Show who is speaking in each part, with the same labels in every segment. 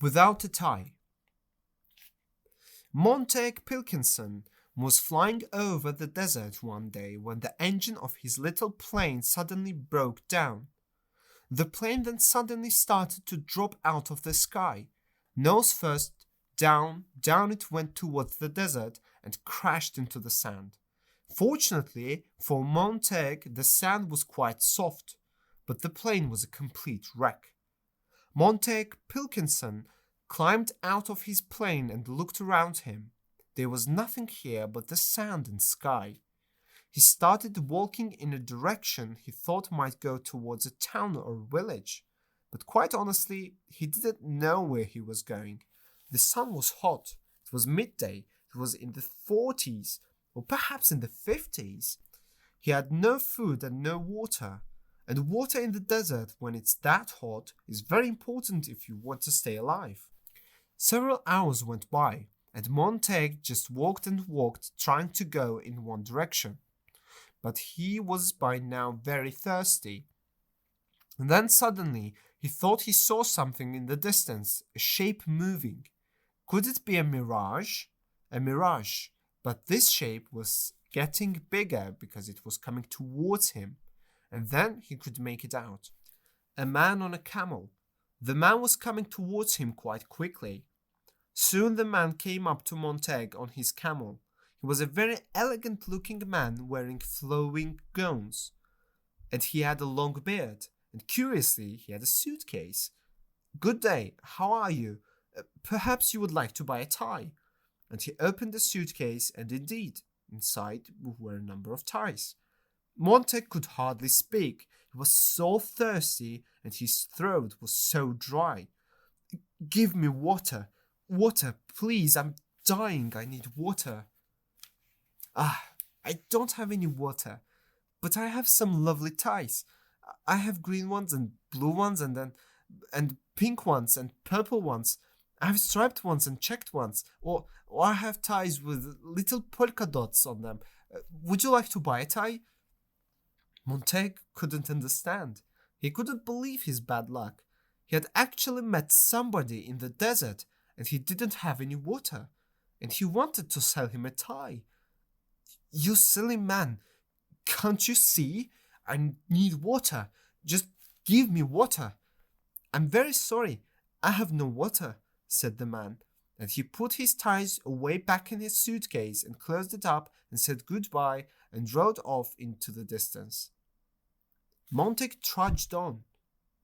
Speaker 1: Without a tie. Montague Pilkington was flying over the desert one day when the engine of his little plane suddenly broke down. The plane then suddenly started to drop out of the sky. Nose first, down it went towards the desert and crashed into the sand. Fortunately for Montague, the sand was quite soft, but the plane was a complete wreck. Montague Pilkington climbed out of his plane and looked around him. There was nothing here but the sand and sky. He started walking in a direction he thought might go towards a town or village, but quite honestly, he didn't know where he was going. The sun was hot. It was midday. It was in the 40s, or perhaps in the 50s. He had no food and no water. And water in the desert when it's that hot is very important if you want to stay alive. Several hours went by, and Montague just walked and walked, trying to go in one direction. But he was by now very thirsty. And then suddenly he thought he saw something in the distance, a shape moving. Could it be a mirage? A mirage. But this shape was getting bigger because it was coming towards him. And then he could make it out. A man on a camel. The man was coming towards him quite quickly. Soon the man came up to Montague on his camel. He was a very elegant-looking man wearing flowing gowns, and he had a long beard, and curiously he had a suitcase. "Good day, how are you? Perhaps you would like to buy a tie." And he opened the suitcase, and indeed, inside were a number of ties. Montague could hardly speak. He was so thirsty, and his throat was so dry. "Give me water. Water, please. I'm dying. I need water." I don't have any water, but I have some lovely ties. I have green ones and blue ones and pink ones and purple ones. I have striped ones and checked ones, or I have ties with little polka dots on them. Would you like to buy a tie?" Montague couldn't understand. He couldn't believe his bad luck. He had actually met somebody in the desert, and he didn't have any water, and he wanted to sell him a tie. "You silly man, can't you see? I need water. Just give me water." "I'm very sorry, I have no water," said the man, and he put his ties away back in his suitcase and closed it up and said goodbye and rode off into the distance. Montague trudged on.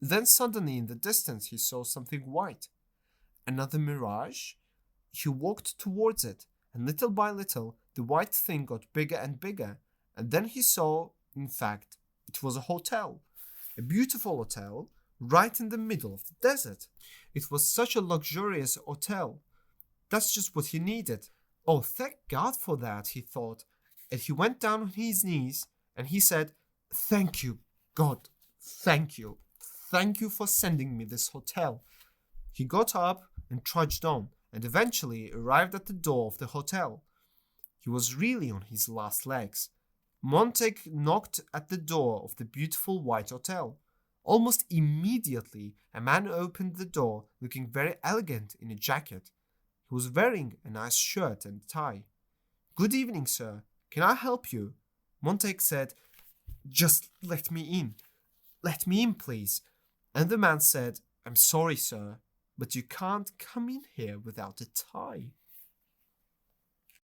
Speaker 1: Then suddenly in the distance he saw something white. Another mirage? He walked towards it, and little by little the white thing got bigger and bigger, and then he saw, in fact, it was a hotel. A beautiful hotel, right in the middle of the desert. It was such a luxurious hotel. That's just what he needed. "Oh, thank God for that," he thought, and he went down on his knees, and he said, "Thank you, God, thank you. Thank you for sending me this hotel." He got up and trudged on, and eventually arrived at the door of the hotel. He was really on his last legs. Montague knocked at the door of the beautiful white hotel. Almost immediately, a man opened the door, looking very elegant in a jacket. He was wearing a nice shirt and tie. "Good evening, sir. Can I help you?" Montague said, "Just let me in. Let me in, please." And the man said, "I'm sorry, sir, but you can't come in here without a tie."